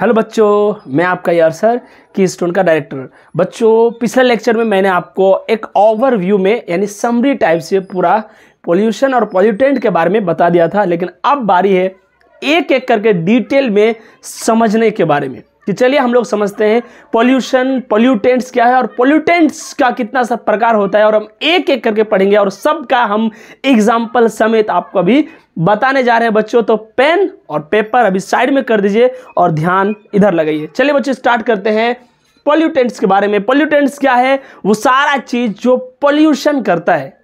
Hello बच्चों, मैं आपका यार सर की स्टोन का डायरेक्टर। बच्चों, पिछले लेक्चर में मैंने आपको एक ओवरव्यू में यानी समरी टाइप से पूरा पोल्यूशन और पॉल्यूटेंट के बारे में बता दिया था, लेकिन अब बारी है एक एक करके डिटेल में समझने के बारे में। कि चलिए हम लोग समझते हैं पॉल्यूशन, पॉल्यूटेंट्स क्या है और पॉल्यूटेंट्स का कितना सब प्रकार होता है, और हम एक एक करके पढ़ेंगे और सबका हम एग्जाम्पल समेत आपको अभी बताने जा रहे हैं बच्चों। तो पेन और पेपर अभी साइड में कर दीजिए और ध्यान इधर लगाइए। चलिए बच्चों, स्टार्ट करते हैं पॉल्यूटेंट्स के बारे में। पॉल्यूटेंट्स क्या है? वो सारा चीज जो पॉल्यूशन करता है,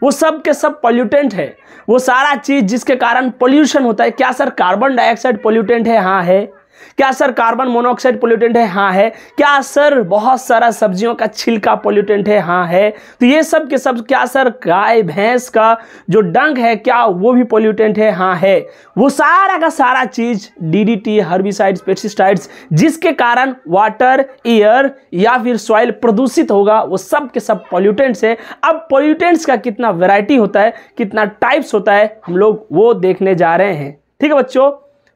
वो सब के सब पॉल्यूटेंट है। वो सारा चीज जिसके कारण पॉल्यूशन होता है। क्या सर कार्बन डाइऑक्साइड पॉल्यूटेंट है? हाँ है। क्या सर कार्बन मोनोऑक्साइड पॉल्यूटेंट है? हाँ है। क्या सर बहुत सारा सब्जियों का छिलका पॉल्यूटेंट है? हाँ है। तो ये सब के सब क्या सर गाय भैंस का जो डंक है क्या वो भी पॉल्यूटेंट है? हाँ है। वो सारा का सारा चीज डीडीटी, हर्बिसाइड्स, पेस्टिसाइड्स जिसके कारण वाटर, एयर या फिर सॉइल प्रदूषित होगा, वो सब के सब पॉल्यूटेंट्स है। अब पॉल्यूटेंट्स का कितना वैरायटी होता है, कितना टाइप्स होता है, हम लोग वो देखने जा रहे हैं। ठीक है बच्चों,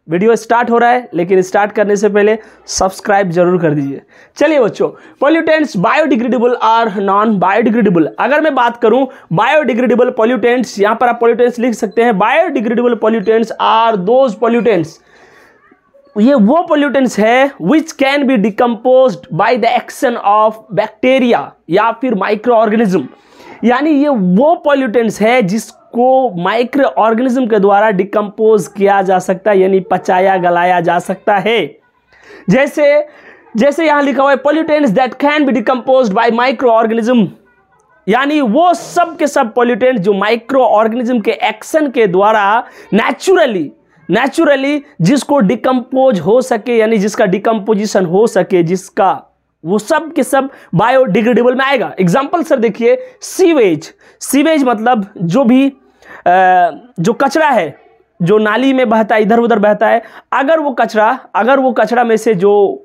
वीडियो स्टार्ट हो रहा है, लेकिन स्टार्ट करने से पहले सब्सक्राइब जरूर कर दीजिए। चलिए बच्चों, पॉल्यूटेंट्स बायोडिग्रेडेबल और नॉन बायोडिग्रेडेबल। अगर मैं बात करूं बायोडिग्रेडेबल पॉल्यूटेंट्स, यहां पर आप पॉल्यूटेंट्स लिख सकते हैं। Biodegradable pollutants are those pollutants, ये वो पॉल्यूटेंट्स है which can be decomposed by the action of bacteria या फिर माइक्रो ऑर्गेनिज्म। यानी ये वो पॉल्यूटेंट्स है जिसको माइक्रो ऑर्गेनिज्म के द्वारा डिकम्पोज किया जा सकता है, यानी पचाया गलाया जा सकता है। जैसे यहां लिखा हुआ है pollutants that can be decomposed bye micro organism, यानी वो सब के सब पॉल्यूटेंट जो माइक्रो ऑर्गेनिज्म के एक्शन के द्वारा नेचुरली जिसको डिकम्पोज हो सके, यानी जिसका डिकम्पोजिशन हो सके, जिसका वो सब के सब बायोडिग्रेडेबल में आएगा। एग्जाम्पल सर देखिए, सीवेज मतलब जो कचरा है जो नाली में बहता है, इधर उधर बहता है, अगर वो कचरा में से जो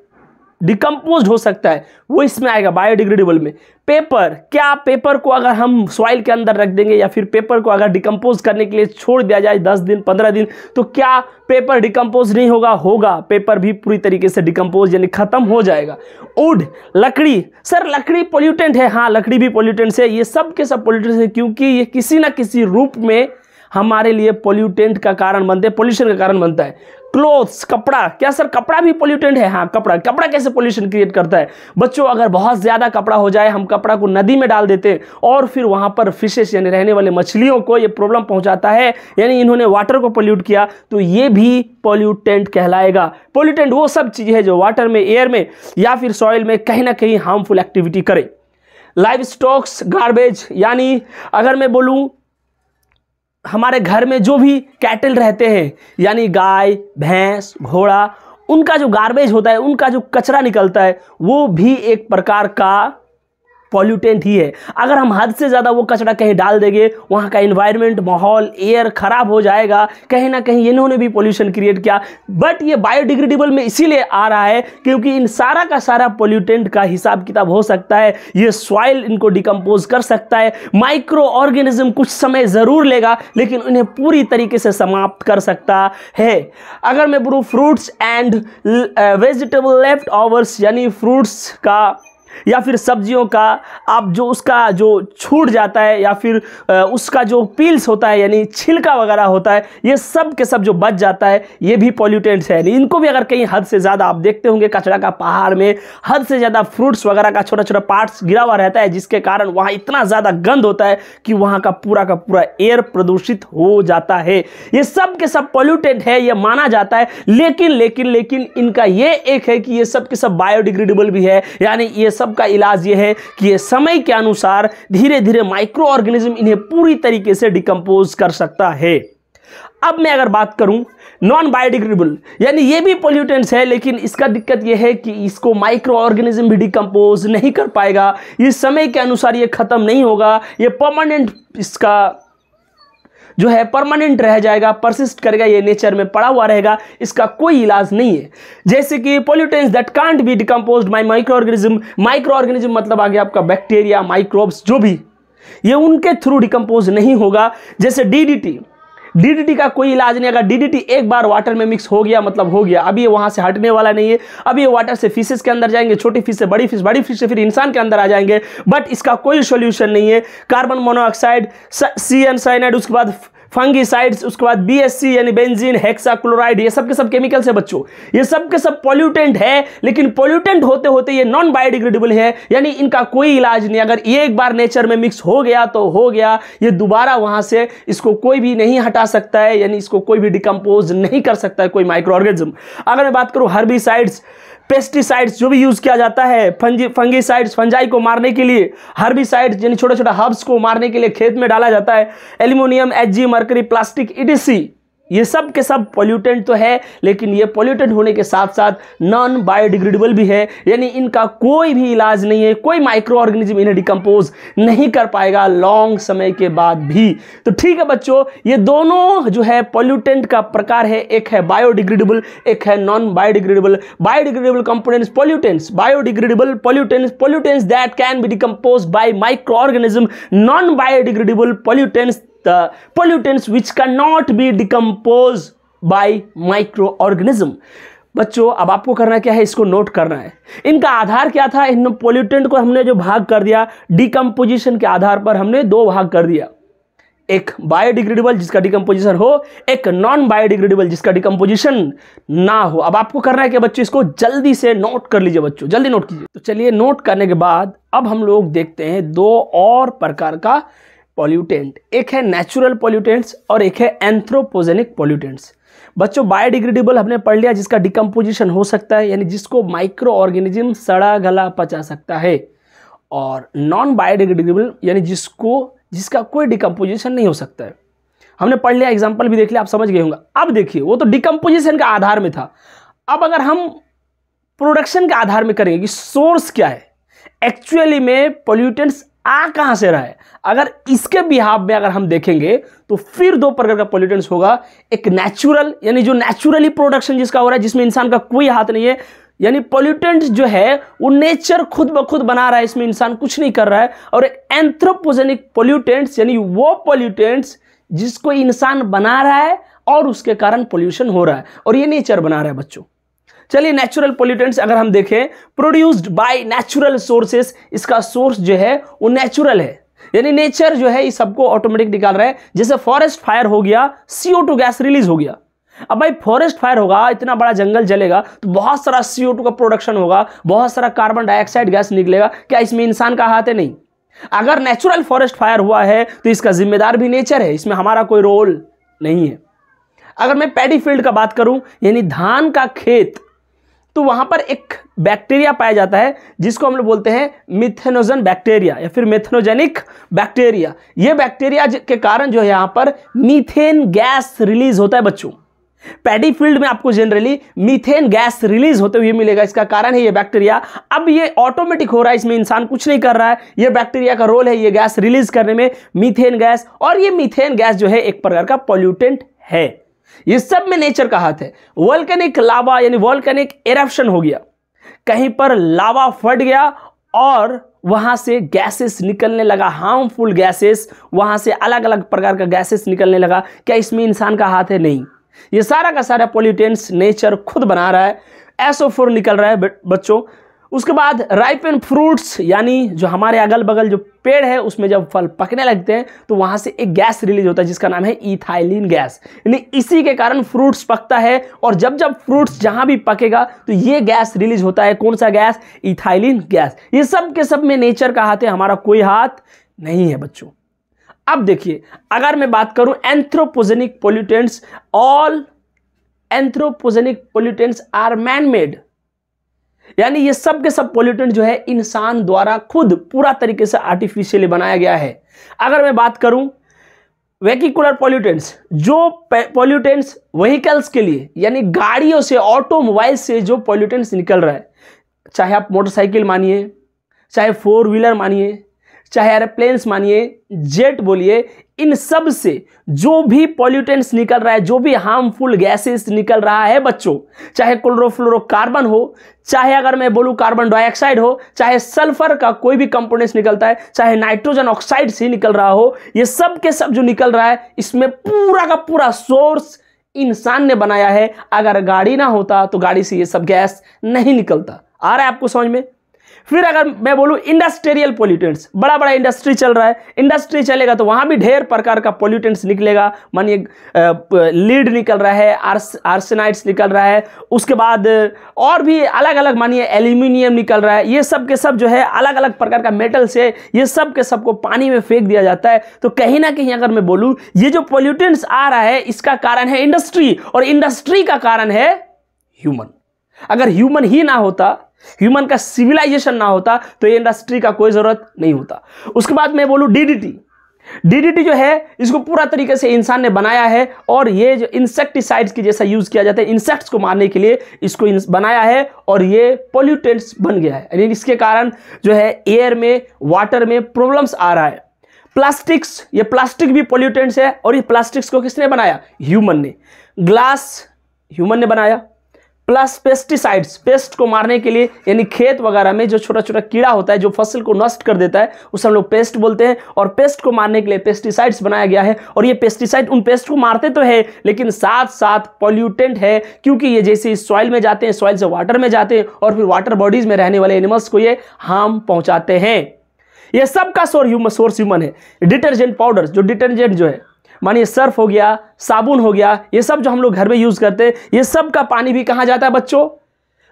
डिकम्पोज हो सकता है वो इसमें आएगा बायोडिग्रेडेबल में। पेपर को अगर हम सॉइल के अंदर रख देंगे या फिर पेपर को अगर डिकम्पोज करने के लिए छोड़ दिया जाए 10 दिन 15 दिन, तो क्या पेपर डिकम्पोज नहीं होगा? पेपर भी पूरी तरीके से डिकम्पोज यानी खत्म हो जाएगा। वुड, लकड़ी, सर लकड़ी पॉल्यूटेंट है? हाँ, लकड़ी भी पॉल्यूटेंट है। ये सब के सब पॉल्यूटेंट है क्योंकि ये किसी ना किसी रूप में हमारे लिए पॉल्यूटेंट का कारण बनते हैं, पॉल्यूशन का कारण बनता है। क्लोथ्स, कपड़ा, क्या सर कपड़ा भी पॉल्यूटेंट है? हाँ, कपड़ा कैसे पॉल्यूशन क्रिएट करता है? बच्चों, अगर बहुत ज्यादा कपड़ा हो जाए, हम कपड़ा को नदी में डाल देते हैं और फिर वहां पर फिशेस यानी रहने वाले मछलियों को ये प्रॉब्लम पहुंचाता है, यानी इन्होंने वाटर को पॉल्यूट किया, तो ये भी पॉल्यूटेंट कहलाएगा। पॉल्यूटेंट वो सब चीज है जो वाटर में, एयर में या फिर सॉइल में कहीं ना कहीं हार्मफुल एक्टिविटी करे। लाइव स्टॉक्स, गार्बेज, यानी अगर मैं बोलूं हमारे घर में जो भी कैटल रहते हैं, यानी गाय भैंस घोड़ा, उनका जो गार्बेज होता है, उनका जो कचरा निकलता है, वो भी एक प्रकार का पॉल्यूटेंट ही है। अगर हम हद से ज़्यादा वो कचरा कहीं डाल देंगे, वहाँ का एनवायरनमेंट, माहौल, एयर खराब हो जाएगा, कहीं ना कहीं इन्होंने भी पॉल्यूशन क्रिएट किया। बट ये बायोडिग्रेडेबल में इसीलिए आ रहा है क्योंकि इन सारा का सारा पॉल्यूटेंट का हिसाब किताब हो सकता है। ये सॉइल इनको डिकम्पोज कर सकता है। माइक्रो ऑर्गेनिज्म कुछ समय ज़रूर लेगा, लेकिन उन्हें पूरी तरीके से समाप्त कर सकता है। अगर मैं बोलूँ fruits and vegetable left overs, यानी फ्रूट्स का या फिर सब्जियों का आप जो उसका जो छूट जाता है या फिर उसका जो पील्स होता है यानी छिलका वगैरह होता है, ये सब के सब जो बच जाता है, ये भी पॉल्यूटेंट्स है। इनको भी अगर कहीं हद से ज़्यादा आप देखते होंगे कचरा का पहाड़ में हद से ज़्यादा फ्रूट्स वगैरह का छोटा छोटा पार्ट्स गिरा हुआ रहता है, जिसके कारण वहाँ इतना ज़्यादा गंद होता है कि वहाँ का पूरा एयर प्रदूषित हो जाता है। ये सब के सब पॉल्यूटेंट है, ये माना जाता है। लेकिन इनका ये एक है कि ये सब के सब बायोडिग्रेडेबल भी है, यानी ये सब का इलाज यह है कि ये समय के अनुसार धीरे धीरे माइक्रो ऑर्गेनिज्म इन्हें पूरी तरीके से डिकम्पोज कर सकता है। अब मैं अगर बात करूं नॉन बायोडिग्रेडेबल, यानी ये भी पॉल्यूटेंट्स है, लेकिन इसका दिक्कत यह है कि इसको माइक्रो ऑर्गेनिज्म भी डिकम्पोज नहीं कर पाएगा। इस समय के अनुसार ये खत्म नहीं होगा, ये परमानेंट इसका जो है परमानेंट रह जाएगा, परसिस्ट करेगा, ये नेचर में पड़ा हुआ रहेगा, इसका कोई इलाज नहीं है। जैसे कि pollutants that can't be decomposed bye micro organism मतलब आ गया आपका बैक्टीरिया, माइक्रोब्स, जो भी, ये उनके थ्रू डिकम्पोज नहीं होगा। जैसे डीडीटी, डीडीटी का कोई इलाज नहीं। अगर डीडीटी एक बार वाटर में मिक्स हो गया मतलब हो गया, अब ये वहां से हटने वाला नहीं है। अब ये वाटर से फिशेस के अंदर जाएंगे, छोटी फिश से बड़ी फिश, बड़ी फिश से फिर इंसान के अंदर आ जाएंगे, बट इसका कोई सॉल्यूशन नहीं है। कार्बन मोनोऑक्साइड, CN साइनाइड, उसके बाद फंगीसाइड्स, उसके बाद BSC यानी बेंजीन, हेक्साक्लोराइड, ये सब के सब केमिकल्स है बच्चों, ये सब के सब पॉल्यूटेंट है। लेकिन पॉल्यूटेंट होते होते ये नॉन बायोडिग्रेडेबल है, यानी इनका कोई इलाज नहीं। अगर ये एक बार नेचर में मिक्स हो गया तो हो गया, ये दोबारा वहां से इसको कोई भी नहीं हटा सकता है, यानी इसको कोई भी डिकम्पोज नहीं कर सकता है कोई माइक्रो ऑर्गेनिज्म। अगर मैं बात करूं हर्बिसाइड्स, पेस्टिसाइड्स जो भी यूज किया जाता है, फंगीसाइड्स फंजाई को मारने के लिए, हर्बिसाइड्स यानी छोटे छोटे हर्ब्स को मारने के लिए खेत में डाला जाता है, aluminium, HG, mercury, plastic, ETC, ये सब के सब पॉल्यूटेंट तो है, लेकिन ये पॉल्यूटेंट होने के साथ साथ नॉन बायोडिग्रेडेबल भी है, यानी इनका कोई भी इलाज नहीं है, कोई माइक्रो ऑर्गेनिज्म इन्हें डिकम्पोज नहीं कर पाएगा लॉन्ग समय के बाद भी। तो ठीक है बच्चों, ये दोनों जो है पॉल्यूटेंट का प्रकार है, एक है बायोडिग्रेडेबल, एक है non biodegradable. Biodegradable components pollutants, biodegradable pollutants that can be decompose by micro organism, non biodegradable pollutants the pollutants which cannot be decomposed by microorganism। बच्चों अब आपको करना क्या है, इसको नोट करना है। इनका आधार क्या था, इन पोल्यूटेंट को हमने जो भाग कर दिया डिकम्पोजिशन के आधार पर, हमने दो भाग कर दिया, एक बायोडिग्रेडेबल जिसका डिकम्पोजिशन हो, एक नॉन बायोडिग्रेडेबल जिसका डिकम्पोजिशन ना हो। अब आपको करना है कि बच्चों इसको जल्दी से नोट कर लीजिए, बच्चों जल्दी नोट कीजिए। तो चलिए नोट करने के बाद अब हम लोग देखते हैं दो और प्रकार का पॉल्यूटेंट, एक है नेचुरल पॉल्यूटेंट्स और एक है एंथ्रोपोजेनिक पॉल्यूटेंट्स। बच्चों बायोडिग्रेडेबल हमने पढ़ लिया जिसका डिकम्पोजिशन हो सकता है, यानी जिसको माइक्रो ऑर्गेनिज्म सड़ा गला पचा सकता है, और नॉन बायोडिग्रेडेबल यानी जिसका कोई डिकम्पोजिशन नहीं हो सकता है। हमने पढ़ लिया, एग्जाम्पल भी देख लिया, आप समझ गए होंगे। अब देखिए वो तो डिकम्पोजिशन का आधार में था, अब अगर हम प्रोडक्शन के आधार में करेंगे कि सोर्स क्या है, एक्चुअली में पॉल्यूटेंट्स आ कहां से रहा है, अगर इसके बिहाव में अगर हम देखेंगे तो फिर दो प्रकार का पॉल्यूटेंट्स होगा। एक नेचुरल यानी जो नेचुरली प्रोडक्शन जिसका हो रहा है, जिसमें इंसान का कोई हाथ नहीं है, यानी पॉल्यूटेंट्स जो है वो नेचर खुद ब खुद बना रहा है, इसमें इंसान कुछ नहीं कर रहा है। और एक एंथ्रोपोजेनिक पॉल्यूटेंट्स यानी वो पॉल्यूटेंट्स जिसको इंसान बना रहा है और उसके कारण पॉल्यूशन हो रहा है, और ये नेचर बना रहा है बच्चों। चलिए नेचुरल पॉल्यूटेंट्स अगर हम देखें, प्रोड्यूस्ड बाय नेचुरल सोर्सेस, इसका सोर्स जो है वो नेचुरल है, यानी नेचर जो है इस सबको ऑटोमेटिक निकाल रहा है। जैसे फॉरेस्ट फायर हो गया, CO2 गैस रिलीज हो गया। अब भाई फॉरेस्ट फायर होगा, इतना बड़ा जंगल जलेगा तो बहुत सारा CO2 का प्रोडक्शन होगा, बहुत सारा कार्बन डाइऑक्साइड गैस निकलेगा, क्या इसमें इंसान का हाथ है? नहीं। अगर नेचुरल फॉरेस्ट फायर हुआ है तो इसका जिम्मेदार भी नेचर है, इसमें हमारा कोई रोल नहीं है। अगर मैं पैडी फील्ड का बात करूं यानी धान का खेत, तो वहां पर एक बैक्टीरिया पाया जाता है जिसको हम लोग बोलते हैं मिथेनोजन बैक्टीरिया या फिर मेथनोजेनिक बैक्टीरिया। यह बैक्टीरिया के कारण जो है यहां पर मीथेन गैस रिलीज होता है बच्चों। पैडी फील्ड में आपको जनरली मीथेन गैस रिलीज होते हुए मिलेगा, इसका कारण है ये बैक्टीरिया। अब ये ऑटोमेटिक हो रहा है, इसमें इंसान कुछ नहीं कर रहा है, ये बैक्टीरिया का रोल है ये गैस रिलीज करने में, मीथेन गैस। और ये मीथेन गैस जो है एक प्रकार का पॉल्यूटेंट है, ये सब में नेचर का हाथ है। वोल्केनिक लावा यानी वोल्केनिक एरप्शन हो गया, कहीं पर लावा फट गया और वहां से गैसेस निकलने लगा, हार्मफुल गैसेस, वहां से अलग अलग प्रकार का गैसेस निकलने लगा, क्या इसमें इंसान का हाथ है? नहीं। ये सारा का सारा पॉल्यूटेंट्स नेचर खुद बना रहा है। SO4 निकल रहा है बच्चों। उसके बाद राइपन फ्रूट्स यानी जो हमारे अगल बगल जो पेड़ है उसमें जब फल पकने लगते हैं तो वहां से एक गैस रिलीज होता है जिसका नाम है इथाइलिन गैस, यानी इसी के कारण फ्रूट्स पकता है। और जब जब फ्रूट्स जहां भी पकेगा तो ये गैस रिलीज होता है। कौन सा गैस? Ethylene gas. ये सब के सब में नेचर का हाथ है, हमारा कोई हाथ नहीं है बच्चों। अब देखिए अगर मैं बात करूं anthropogenic pollutants, all anthropogenic pollutants are man made, यानी ये सब के सब पॉल्यूटेंट जो है इंसान द्वारा खुद पूरा तरीके से आर्टिफिशियली बनाया गया है। अगर मैं बात करूं वेहिकुलर पॉल्यूटेंट्स, जो पॉल्यूटेंट्स व्हीकल्स के लिए यानी गाड़ियों से, ऑटोमोबाइल से जो पॉल्यूटेंट्स निकल रहा है, चाहे आप मोटरसाइकिल मानिए, चाहे 4 व्हीलर मानिए, चाहे एरोप्लेन्स मानिए, जेट बोलिए, इन सब से जो भी पॉल्यूटेंट्स निकल रहा है, जो भी हार्मफुल गैसेस निकल रहा है बच्चों, चाहे क्लोरोफ्लोरोकार्बन हो, चाहे अगर मैं बोलूं कार्बन डाइऑक्साइड हो, चाहे सल्फर का कोई भी कंपोनेंट्स निकलता है, चाहे नाइट्रोजन ऑक्साइड से निकल रहा हो, ये सब के सब जो निकल रहा है, इसमें पूरा का पूरा सोर्स इंसान ने बनाया है। अगर गाड़ी ना होता तो गाड़ी से ये सब गैस नहीं निकलता। आ रहा है आपको समझ में? फिर अगर मैं बोलूं इंडस्ट्रियल पोल्यूटेंट्स, बड़ा बड़ा इंडस्ट्री चल रहा है, इंडस्ट्री चलेगा तो वहां भी ढेर प्रकार का पोल्यूटेंट्स निकलेगा। मानिए लीड निकल रहा है, आर्सेनाइड्स निकल रहा है, उसके बाद और भी अलग अलग, मानिए एल्यूमिनियम निकल रहा है। ये सब के सब जो है अलग अलग प्रकार का मेटल से, ये सब के सबको पानी में फेंक दिया जाता है। तो कहीं ना कहीं अगर मैं बोलूं ये जो पोल्यूटेंट्स आ रहा है, इसका कारण है इंडस्ट्री, और इंडस्ट्री का कारण है ह्यूमन। अगर ह्यूमन ही ना होता, ह्यूमन का सिविलाइजेशन ना होता, तो ये इंडस्ट्री का कोई जरूरत नहीं होता। उसके बाद मैं बोलूं डीडीटी जो है, इसको पूरा तरीके से इंसान ने बनाया है, और ये जो इंसेक्टिसाइड्स की जैसा यूज किया जाता है इंसेक्ट्स को मारने के लिए, इसको बनाया है, और ये पोल्यूटेंट्स बन गया है। यानी इसके कारण जो है एयर में, वाटर में प्रॉब्लम्स आ रहा है। प्लास्टिक्स, ये प्लास्टिक भी पोल्यूटेंट्स है, और ये प्लास्टिक्स को किसने बनाया? ह्यूमन ने। ग्लास ह्यूमन ने बनाया, प्लस पेस्टिसाइड्स, पेस्ट को मारने के लिए, यानी खेत वगैरह में जो छोटा छोटा कीड़ा होता है जो फसल को नष्ट कर देता है, उसे हम लोग पेस्ट बोलते हैं, और पेस्ट को मारने के लिए पेस्टिसाइड्स बनाया गया है। और ये पेस्टिसाइड उन पेस्ट को मारते तो है, लेकिन साथ साथ पॉल्यूटेंट है, क्योंकि ये जैसे सॉइल में जाते हैं, सॉइल से वाटर में जाते हैं, और फिर वाटर बॉडीज में रहने वाले एनिमल्स को ये हार्म पहुंचाते हैं। ये सब का सोर्स ह्यूमन है। डिटर्जेंट पाउडर, जो डिटर्जेंट जो है, मानिए सर्फ हो गया, साबुन हो गया, ये सब जो हम लोग घर में यूज करते हैं, ये सब का पानी भी कहाँ जाता है बच्चों?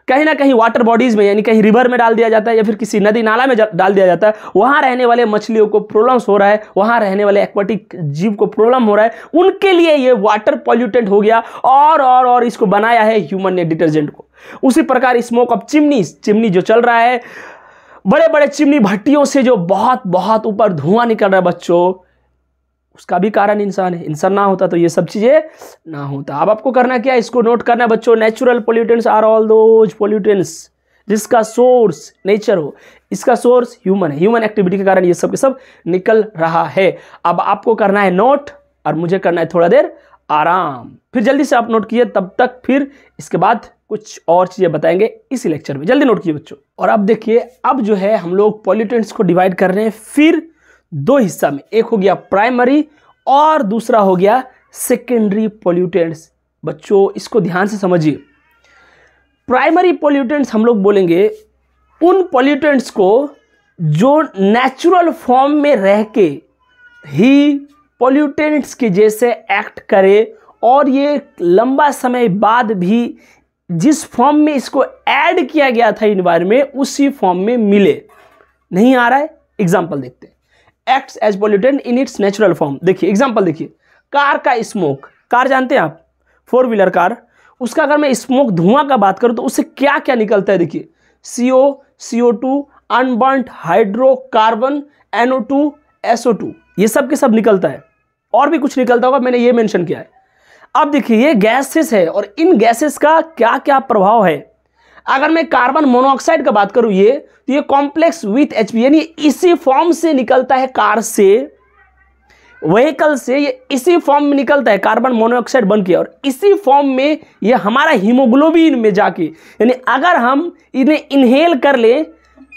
कहीं ना कहीं वाटर बॉडीज में, यानी कहीं रिवर में डाल दिया जाता है, या फिर किसी नदी नाला में डाल दिया जाता है। वहां रहने वाले मछलियों को प्रॉब्लम्स हो रहा है, वहां रहने वाले एक्वाटिक जीव को प्रॉब्लम हो रहा है, उनके लिए ये वाटर पॉल्यूटेंट हो गया, और इसको बनाया है ह्यूमन ने, डिटर्जेंट को। उसी प्रकार स्मोक ऑफ चिमनी जो चल रहा है, बड़े बड़े चिमनी भट्टियों से जो बहुत बहुत ऊपर धुआं निकल रहा है बच्चों, उसका भी कारण इंसान है। इंसान ना होता तो ये सब चीजें ना होता। अब आपको करना क्या है, इसको नोट करना है बच्चों। Natural pollutants are all those pollutants जिसका सोर्स नेचर हो, इसका सोर्स ह्यूमन है। ह्यूमन एक्टिविटी के कारण ये सब के सब निकल रहा है। अब आपको करना है नोट, और मुझे करना है थोड़ा देर आराम। फिर जल्दी से आप नोट किए, तब तक फिर इसके बाद कुछ और चीजें बताएंगे इसी लेक्चर में। जल्दी नोट किए बच्चों। और अब देखिए, अब जो है हम लोग पॉल्यूटेंट्स को डिवाइड कर रहे हैं फिर दो हिस्सा में। एक हो गया प्राइमरी, और दूसरा हो गया सेकेंडरी पॉल्यूटेंट्स। बच्चों इसको ध्यान से समझिए। प्राइमरी पॉल्यूटेंट्स हम लोग बोलेंगे उन पॉल्यूटेंट्स को जो नेचुरल फॉर्म में रह के ही पॉल्यूटेंट्स के जैसे एक्ट करे, और ये लंबा समय बाद भी जिस फॉर्म में इसको ऐड किया गया था एनवायरनमेंट में, उसी फॉर्म में मिले। नहीं आ रहा है? एग्जांपल देखते हैं। Acts as pollutant in its natural form. देखिए एग्जांपल देखिए, कार का स्मोक। कार जानते हैं आप, 4 व्हीलर कार, उसका अगर मैं स्मोक धुआं का बात करूं तो उससे क्या क्या निकलता है? देखिए CO, CO2, unburned hydrocarbon, NO2, SO2, ये सब के सब निकलता है। और भी कुछ निकलता होगा, मैंने ये मेंशन किया है। अब देखिए ये गैसेस है, और इन गैसेस का क्या क्या प्रभाव है। अगर मैं कार्बन मोनोऑक्साइड का बात करूं, तो ये कॉम्प्लेक्स विथ H, यानी इसी फॉर्म से निकलता है कार से, व्हीकल से, ये इसी फॉर्म में निकलता है कार्बन मोनोऑक्साइड बन के, और इसी फॉर्म में ये हमारा हीमोग्लोबिन में जाके, यानी अगर हम इन्हें इनहेल कर लें,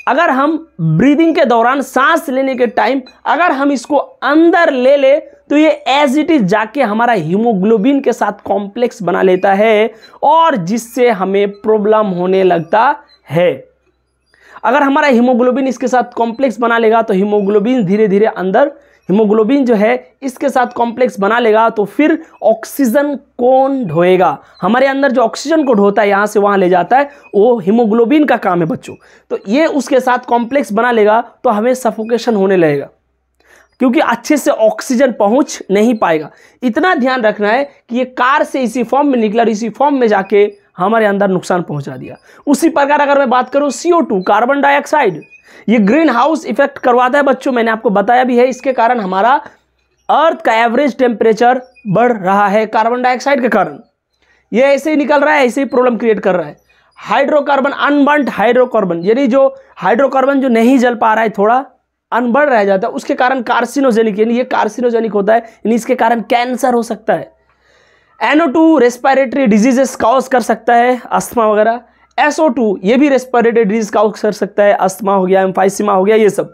अगर हम ब्रीदिंग के दौरान, सांस लेने के टाइम अगर हम इसको अंदर ले ले, तो ये एज इट इज जाके हमारा हीमोग्लोबिन के साथ कॉम्प्लेक्स बना लेता है, और जिससे हमें प्रॉब्लम होने लगता है। अगर हमारा हीमोग्लोबिन इसके साथ कॉम्प्लेक्स बना लेगा, तो हीमोग्लोबिन धीरे धीरे अंदर, हीमोग्लोबिन जो है इसके साथ कॉम्प्लेक्स बना लेगा, तो फिर ऑक्सीजन कौन ढोएगा? हमारे अंदर जो ऑक्सीजन को ढोता है, यहां से वहां ले जाता है, वो हीमोग्लोबिन का काम है बच्चों। तो ये उसके साथ कॉम्प्लेक्स बना लेगा, तो हमें सफोकेशन होने लगेगा, क्योंकि अच्छे से ऑक्सीजन पहुंच नहीं पाएगा। इतना ध्यान रखना है कि ये कार से इसी फॉर्म में निकला और इसी फॉर्म में जाके हमारे अंदर नुकसान पहुंचा दिया। उसी प्रकार अगर मैं बात करूं CO2, कार्बन डाइऑक्साइड, ये ग्रीन हाउस इफेक्ट करवाता है बच्चों, मैंने आपको बताया भी है। इसके कारण हमारा अर्थ का एवरेज टेम्परेचर बढ़ रहा है कार्बन डाइऑक्साइड के कारण। ये ऐसे ही निकल रहा है, ऐसे ही प्रॉब्लम क्रिएट कर रहा है। हाइड्रोकार्बन, अनबर्न्ड हाइड्रोकार्बन, यानी जो हाइड्रोकार्बन जो नहीं जल पा रहा है, थोड़ा अनबर्न रह जाता है, उसके कारण कार्सिनोजेनिक, यानी ये कार्सिनोजेनिक होता है, यानी इसके कारण कैंसर हो सकता है। NO2 रेस्पिरेटरी डिजीजेस कॉज कर सकता है, अस्थमा वगैरह। SO2 ये भी रेस्पिरेटरी डिजीज कॉज कर सकता है, अस्थमा हो गया, एम्फाइसीमा हो गया, ये सब।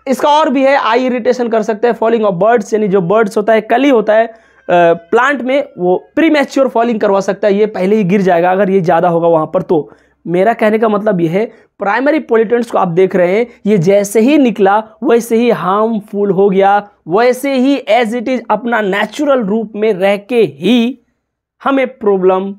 इसका और भी है, आई इरिटेशन कर सकते हैं, फॉलिंग ऑफ बर्ड्स, यानी जो बर्ड्स होता है, कली होता है प्लांट में, वो प्रीमैच्योर फॉलिंग करवा सकता है, ये पहले ही गिर जाएगा अगर ये ज़्यादा होगा वहाँ पर। तो मेरा कहने का मतलब ये है, प्राइमरी पोल्यूटेंट्स को आप देख रहे हैं, ये जैसे ही निकला वैसे ही हार्मफुल हो गया, वैसे ही एज इट इज अपना नेचुरल रूप में रह के ही हमें प्रॉब्लम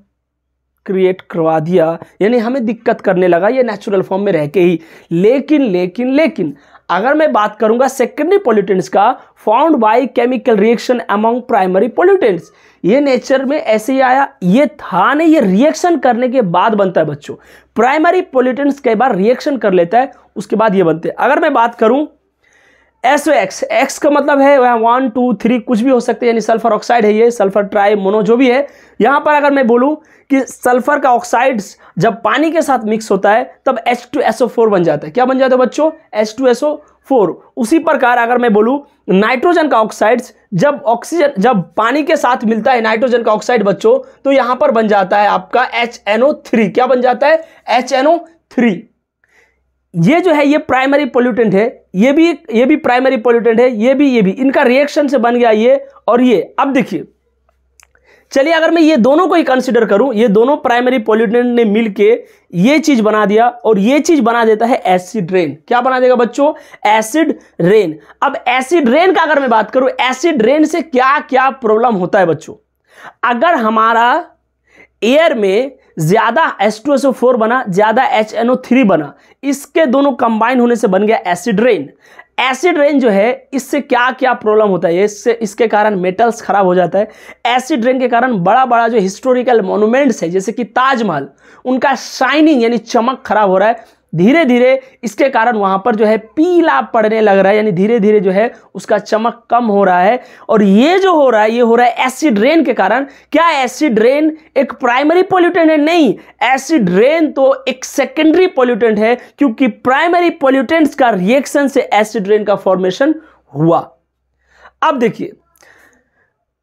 क्रिएट करवा दिया, यानी हमें दिक्कत करने लगा ये नेचुरल फॉर्म में रह के ही। लेकिन अगर मैं बात करूंगा सेकेंडरी पोल्यूटेंट्स का, found by chemical reaction among primary pollutants, ये नेचर में ऐसे ही आया, ये था नहीं, ये रिएक्शन करने के बाद बनता है बच्चों। प्राइमरी पोल्यूटेंट्स कई बार रिएक्शन कर लेता है, उसके बाद ये बनते हैं। अगर मैं बात करूं SOx, एक्स का मतलब है 1 2 3 कुछ भी हो सकते हैं, यानी सल्फर ऑक्साइड है, ये सल्फर ट्राई मोनो जो भी है। यहां पर अगर मैं बोलूं कि सल्फर का ऑक्साइड्स जब पानी के साथ मिक्स होता है तब H2SO4 बन जाता है। क्या बन जाता है बच्चों? H2SO4। उसी प्रकार अगर मैं बोलूं नाइट्रोजन का ऑक्साइड्स जब जब पानी के साथ मिलता है नाइट्रोजन का ऑक्साइड बच्चों, तो यहां पर बन जाता है आपका HNO3। क्या बन जाता है? HNO3। ये जो है ये प्राइमरी पोल्यूटेंट है, ये भी प्राइमरी पोल्यूटेंट है, ये भी इनका रिएक्शन से बन गया ये और ये। अब देखिए, चलिए अगर मैं ये दोनों को ही कंसीडर करूं, ये दोनों प्राइमरी पोल्यूटेंट ने मिलके ये चीज बना दिया और ये चीज बना देता है एसिड रेन। क्या बना देगा बच्चों? Acid rain. अब एसिड रेन का अगर मैं बात करूं, एसिड रेन से क्या क्या प्रॉब्लम होता है बच्चों? अगर हमारा एयर में ज्यादा H2SO4 बना, ज्यादा HNO3 बना, इसके दोनों कंबाइन होने से बन गया एसिड रेन। एसिड रेन जो है इससे क्या क्या प्रॉब्लम होता है? इसके कारण मेटल्स खराब हो जाता है। एसिड रेन के कारण बड़ा बड़ा जो हिस्टोरिकल मॉन्यूमेंट्स है जैसे कि ताजमहल, उनका शाइनिंग यानी चमक खराब हो रहा है। धीरे धीरे इसके कारण वहां पर जो है पीला पड़ने लग रहा है, यानी धीरे धीरे जो है उसका चमक कम हो रहा है। और ये जो हो रहा है ये हो रहा है एसिड रेन के कारण। क्या एसिड रेन एक प्राइमरी पोल्यूटेंट है? नहीं, एसिड रेन तो एक सेकेंडरी पोल्यूटेंट है, क्योंकि प्राइमरी पोल्यूटेंट्स का रिएक्शन से एसिड रेन का फॉर्मेशन हुआ। अब देखिए,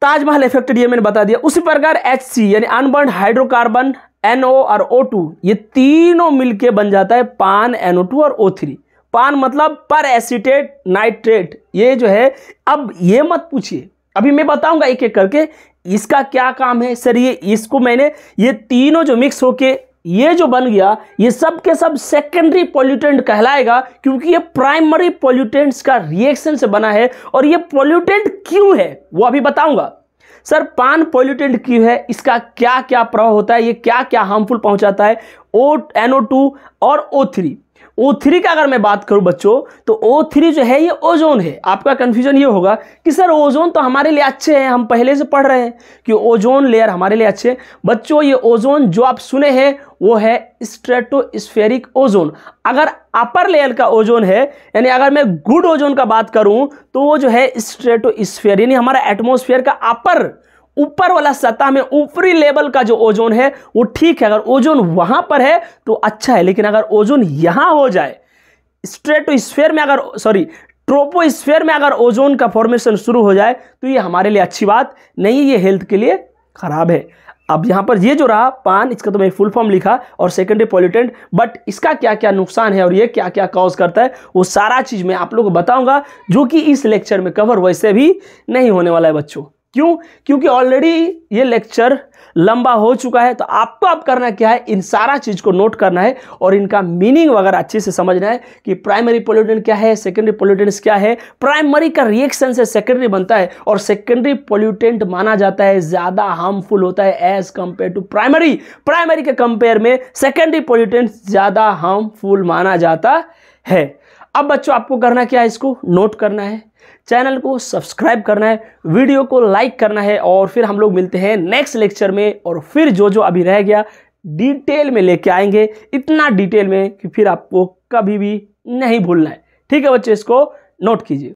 ताजमहल इफेक्टेड, ये मैंने बता दिया। उसी प्रकार HC यानी अनबर्न्ड हाइड्रोकार्बन, NO और O2, ये तीनों मिलके बन जाता है पान NO2 और O3। पान मतलब पर एसीटेट नाइट्रेट, ये जो है। अब ये मत पूछिए, अभी मैं बताऊंगा एक एक करके इसका क्या काम है। सर ये तीनों जो मिक्स होके ये जो बन गया, ये सब के सब सेकेंडरी पोल्यूटेंट कहलाएगा, क्योंकि ये प्राइमरी पोल्यूटेंट्स का रिएक्शन से बना है। और ये पोल्यूटेंट क्यों है वो अभी बताऊंगा। सर पान पोल्यूटेंट क्यों है, इसका क्या क्या प्रभाव होता है, ये क्या क्या हार्मफुल पहुंचाता है? NO2 और O3। O3 का अगर मैं बात करूं बच्चों, तो O3 जो है ये ओजोन है। आपका कंफ्यूजन ये होगा कि सर ओजोन तो हमारे लिए अच्छे हैं, हम पहले से पढ़ रहे हैं कि ओजोन लेयर हमारे लिए अच्छे हैं। बच्चों ये ओजोन जो आप सुने हैं वो है स्ट्रेटोस्फेरिक ओजोन। अगर अपर लेयर का ओजोन है, यानी अगर मैं गुड ओजोन का बात करूं तो वो जो है स्ट्रेटोस्फेयर, यानी हमारा एटमॉस्फेयर का ऊपर वाला सतह में ऊपरी लेवल का जो ओजोन है वो ठीक है। अगर ओजोन वहां पर है तो अच्छा है, लेकिन अगर ओजोन यहां हो जाए, स्ट्रेटोस्फेयर में ट्रोपोस्फेयर में अगर ओजोन का फॉर्मेशन शुरू हो जाए तो ये हमारे लिए अच्छी बात नहीं, ये हेल्थ के लिए खराब है। अब यहां पर ये जो रहा पान, इसका तो मैं फुल फॉर्म लिखा और सेकेंडरी पोल्यूटेंट, बट इसका क्या क्या नुकसान है और ये क्या क्या कॉज करता है वो सारा चीज मैं आप लोगों को बताऊंगा, जो कि इस लेक्चर में कवर वैसे भी नहीं होने वाला है बच्चों। क्यों? क्योंकि ऑलरेडी ये लेक्चर लंबा हो चुका है। तो आपको अब करना क्या है, इन सारा चीज को नोट करना है और इनका मीनिंग वगैरह अच्छे से समझना है कि प्राइमरी पोल्यूटेंट क्या है, सेकेंडरी पोल्यूटेंट्स क्या है। प्राइमरी का रिएक्शन से सेकेंडरी बनता है और सेकेंडरी पोल्यूटेंट माना जाता है ज्यादा हार्मफुल होता है as compare to primary. Primary के कंपेयर में सेकेंडरी पोल्यूटेंट ज्यादा हार्मफुल माना जाता है। अब बच्चों आपको करना क्या है, इसको नोट करना है, चैनल को सब्सक्राइब करना है, वीडियो को लाइक करना है और फिर हम लोग मिलते हैं नेक्स्ट लेक्चर में। और फिर जो जो अभी रह गया डिटेल में लेके आएंगे, इतना डिटेल में कि फिर आपको कभी भी नहीं भूलना है। ठीक है बच्चे, इसको नोट कीजिए।